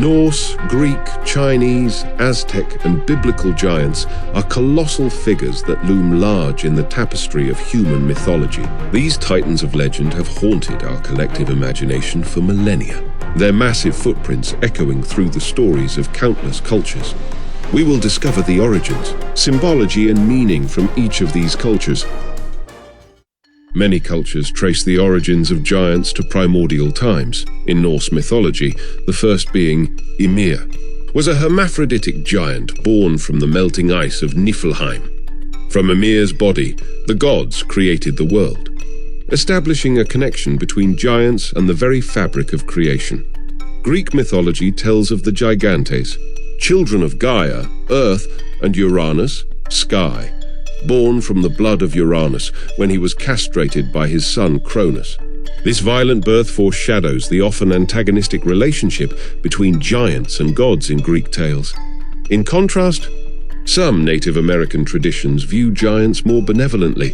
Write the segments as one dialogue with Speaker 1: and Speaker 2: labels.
Speaker 1: Norse, Greek, Chinese, Aztec, and biblical giants are colossal figures that loom large in the tapestry of human mythology. These titans of legend have haunted our collective imagination for millennia, their massive footprints echoing through the stories of countless cultures. We will discover the origins, symbology, and meaning from each of these cultures. Many cultures trace the origins of giants to primordial times. In Norse mythology, the first being Ymir, was a hermaphroditic giant born from the melting ice of Niflheim. From Ymir's body, the gods created the world, establishing a connection between giants and the very fabric of creation. Greek mythology tells of the Gigantes, children of Gaia, Earth, and Uranus, Sky, born from the blood of Uranus when he was castrated by his son Cronus. This violent birth foreshadows the often antagonistic relationship between giants and gods in Greek tales. In contrast, some Native American traditions view giants more benevolently.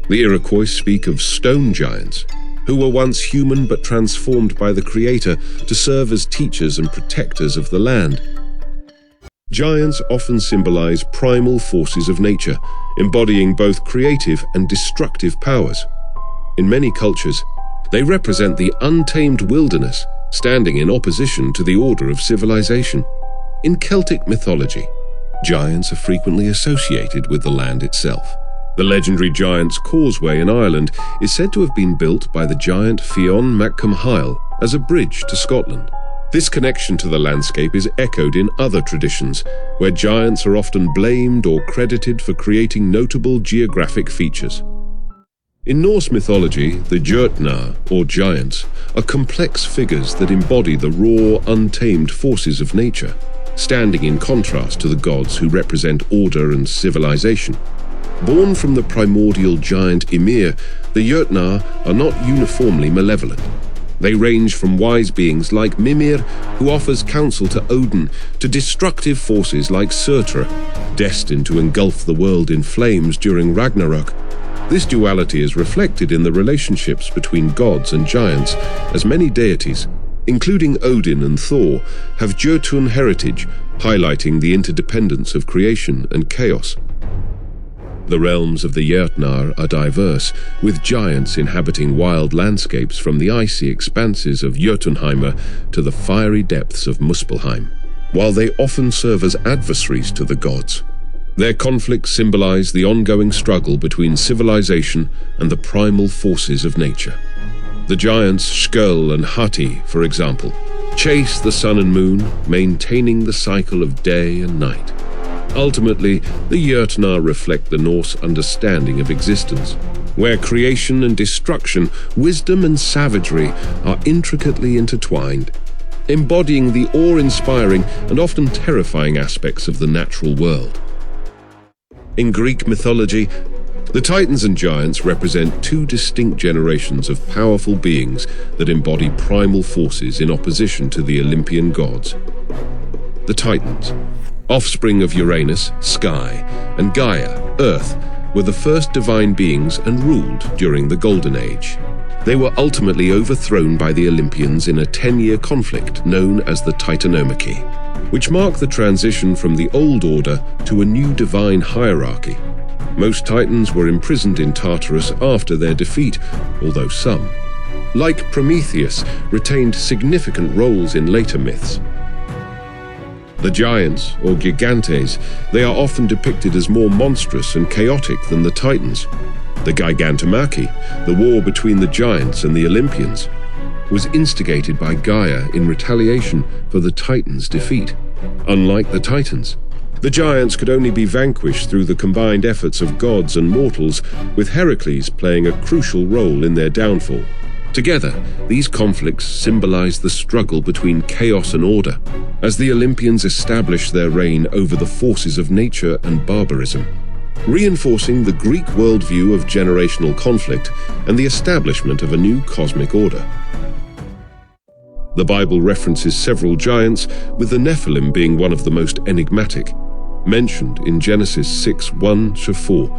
Speaker 1: The Iroquois speak of stone giants, who were once human but transformed by the Creator to serve as teachers and protectors of the land. Giants often symbolize primal forces of nature, embodying both creative and destructive powers. In many cultures, they represent the untamed wilderness, standing in opposition to the order of civilization. In Celtic mythology, giants are frequently associated with the land itself. The legendary Giant's Causeway in Ireland is said to have been built by the giant Fionn mac Cumhail as a bridge to Scotland. This connection to the landscape is echoed in other traditions, where giants are often blamed or credited for creating notable geographic features. In Norse mythology, the Jötnar, or giants, are complex figures that embody the raw, untamed forces of nature, standing in contrast to the gods who represent order and civilization. Born from the primordial giant Ymir, the Jötnar are not uniformly malevolent. They range from wise beings like Mimir, who offers counsel to Odin, to destructive forces like Surtra, destined to engulf the world in flames during Ragnarok. This duality is reflected in the relationships between gods and giants, as many deities, including Odin and Thor, have Jötun heritage, highlighting the interdependence of creation and chaos. The realms of the Jötnar are diverse, with giants inhabiting wild landscapes from the icy expanses of Jötunheimr to the fiery depths of Muspelheim. While they often serve as adversaries to the gods, their conflicts symbolize the ongoing struggle between civilization and the primal forces of nature. The giants Skjöll and Hati, for example, chase the sun and moon, maintaining the cycle of day and night. Ultimately, the Jötnar reflect the Norse understanding of existence, where creation and destruction, wisdom and savagery are intricately intertwined, embodying the awe-inspiring and often terrifying aspects of the natural world. In Greek mythology, the Titans and Giants represent two distinct generations of powerful beings that embody primal forces in opposition to the Olympian gods. The Titans, offspring of Uranus, Sky, and Gaia, Earth, were the first divine beings and ruled during the Golden Age. They were ultimately overthrown by the Olympians in a 10-year conflict known as the Titanomachy, which marked the transition from the old order to a new divine hierarchy. Most Titans were imprisoned in Tartarus after their defeat, although some, like Prometheus, retained significant roles in later myths. The giants, or Gigantes, they are often depicted as more monstrous and chaotic than the Titans. The Gigantomachy, the war between the giants and the Olympians, was instigated by Gaia in retaliation for the Titans' defeat. Unlike the Titans, the giants could only be vanquished through the combined efforts of gods and mortals, with Heracles playing a crucial role in their downfall. Together, these conflicts symbolize the struggle between chaos and order, as the Olympians establish their reign over the forces of nature and barbarism, reinforcing the Greek worldview of generational conflict and the establishment of a new cosmic order. The Bible references several giants, with the Nephilim being one of the most enigmatic, mentioned in Genesis 6:1-4.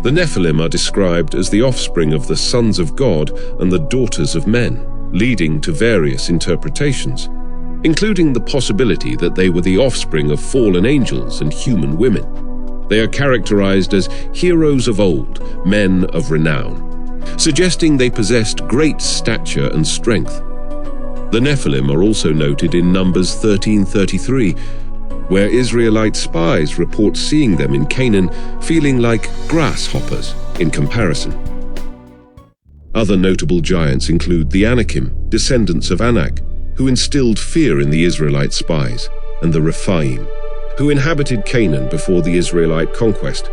Speaker 1: The Nephilim are described as the offspring of the sons of God and the daughters of men, leading to various interpretations. including the possibility that they were the offspring of fallen angels and human women. They are characterized as heroes of old, men of renown, suggesting they possessed great stature and strength. The Nephilim are also noted in Numbers 13:33, where Israelite spies report seeing them in Canaan feeling like grasshoppers in comparison. Other notable giants include the Anakim, descendants of Anak, who instilled fear in the Israelite spies, and the Rephaim, who inhabited Canaan before the Israelite conquest.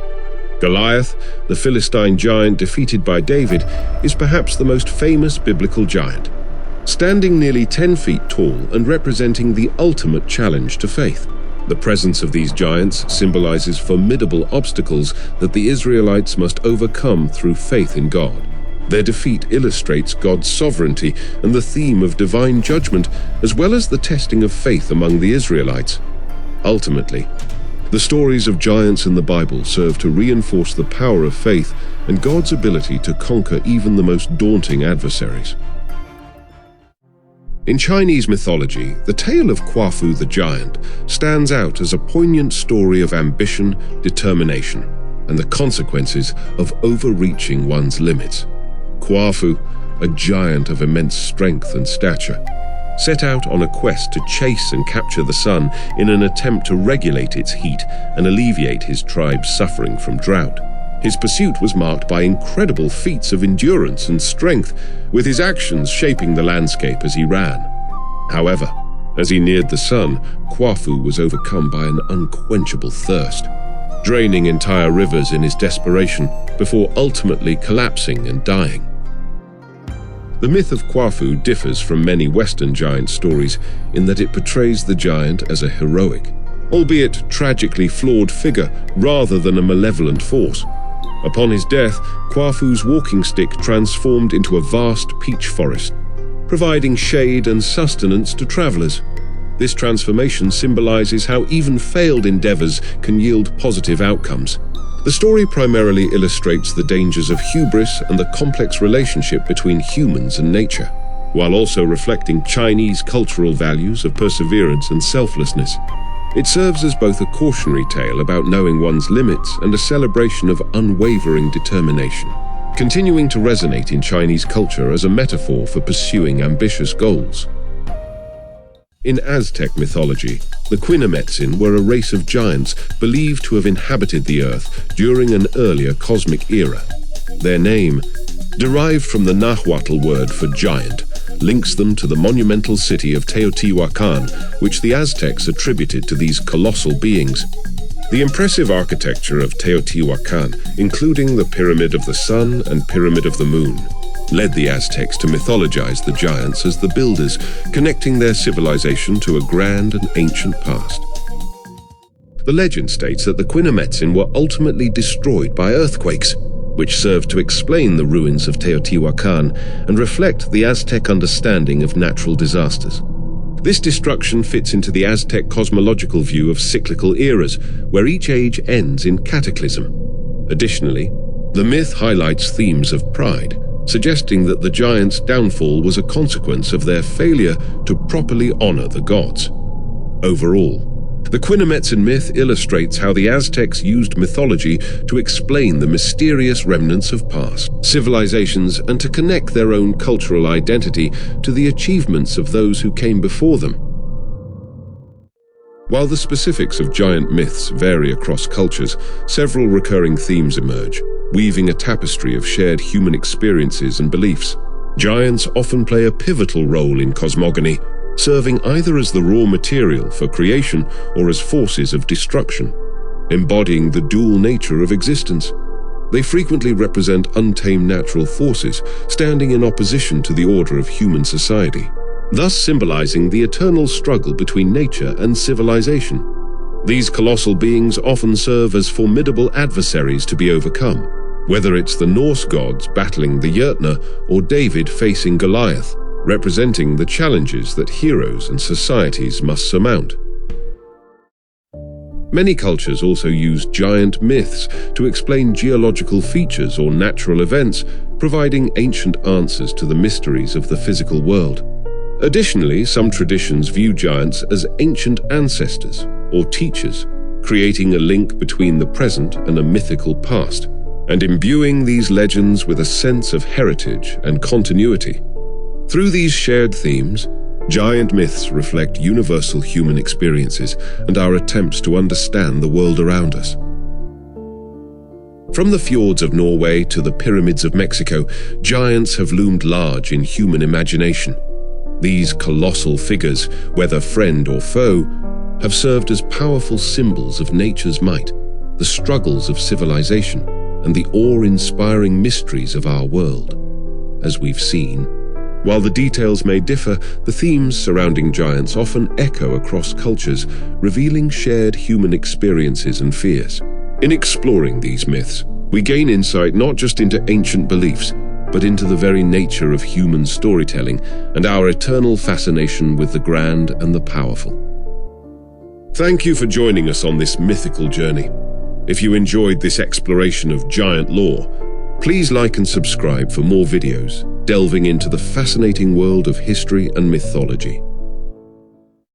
Speaker 1: Goliath, the Philistine giant defeated by David, is perhaps the most famous biblical giant, standing nearly 10 feet tall and representing the ultimate challenge to faith. The presence of these giants symbolizes formidable obstacles that the Israelites must overcome through faith in God. Their defeat illustrates God's sovereignty and the theme of divine judgment, as well as the testing of faith among the Israelites. Ultimately, the stories of giants in the Bible serve to reinforce the power of faith and God's ability to conquer even the most daunting adversaries. In Chinese mythology, the tale of Quafu the giant stands out as a poignant story of ambition, determination, and the consequences of overreaching one's limits. Quafu, a giant of immense strength and stature, set out on a quest to chase and capture the sun in an attempt to regulate its heat and alleviate his tribe's suffering from drought. His pursuit was marked by incredible feats of endurance and strength, with his actions shaping the landscape as he ran. However, as he neared the sun, Quafu was overcome by an unquenchable thirst, draining entire rivers in his desperation before ultimately collapsing and dying. The myth of Quafu differs from many Western giant stories in that it portrays the giant as a heroic, albeit tragically flawed figure rather than a malevolent force. Upon his death, Quafu's walking stick transformed into a vast peach forest, providing shade and sustenance to travelers. This transformation symbolizes how even failed endeavors can yield positive outcomes. The story primarily illustrates the dangers of hubris and the complex relationship between humans and nature, while also reflecting Chinese cultural values of perseverance and selflessness. It serves as both a cautionary tale about knowing one's limits and a celebration of unwavering determination, continuing to resonate in Chinese culture as a metaphor for pursuing ambitious goals. In Aztec mythology, the Quinametzin were a race of giants believed to have inhabited the earth during an earlier cosmic era. Their name, derived from the Nahuatl word for giant, links them to the monumental city of Teotihuacan, which the Aztecs attributed to these colossal beings. The impressive architecture of Teotihuacan, including the Pyramid of the Sun and Pyramid of the Moon, led the Aztecs to mythologize the giants as the builders, connecting their civilization to a grand and ancient past. The legend states that the Quinametzin were ultimately destroyed by earthquakes, which served to explain the ruins of Teotihuacan and reflect the Aztec understanding of natural disasters. This destruction fits into the Aztec cosmological view of cyclical eras, where each age ends in cataclysm. Additionally, the myth highlights themes of pride, suggesting that the giants' downfall was a consequence of their failure to properly honor the gods. Overall, the Quinametzin myth illustrates how the Aztecs used mythology to explain the mysterious remnants of past civilizations and to connect their own cultural identity to the achievements of those who came before them. While the specifics of giant myths vary across cultures, several recurring themes emerge, weaving a tapestry of shared human experiences and beliefs. Giants often play a pivotal role in cosmogony, serving either as the raw material for creation or as forces of destruction, embodying the dual nature of existence. They frequently represent untamed natural forces, standing in opposition to the order of human society, thus symbolizing the eternal struggle between nature and civilization. These colossal beings often serve as formidable adversaries to be overcome, whether it's the Norse gods battling the Jötnar or David facing Goliath, representing the challenges that heroes and societies must surmount. Many cultures also use giant myths to explain geological features or natural events, providing ancient answers to the mysteries of the physical world. Additionally, some traditions view giants as ancient ancestors or teachers, creating a link between the present and a mythical past, and imbuing these legends with a sense of heritage and continuity. Through these shared themes, giant myths reflect universal human experiences and our attempts to understand the world around us. From the fjords of Norway to the pyramids of Mexico, giants have loomed large in human imagination. These colossal figures, whether friend or foe, have served as powerful symbols of nature's might, the struggles of civilization, and the awe-inspiring mysteries of our world. As we've seen, while the details may differ, the themes surrounding giants often echo across cultures, revealing shared human experiences and fears. In exploring these myths, we gain insight not just into ancient beliefs, but into the very nature of human storytelling and our eternal fascination with the grand and the powerful. Thank you for joining us on this mythical journey. If you enjoyed this exploration of giant lore, please like and subscribe for more videos delving into the fascinating world of history and mythology.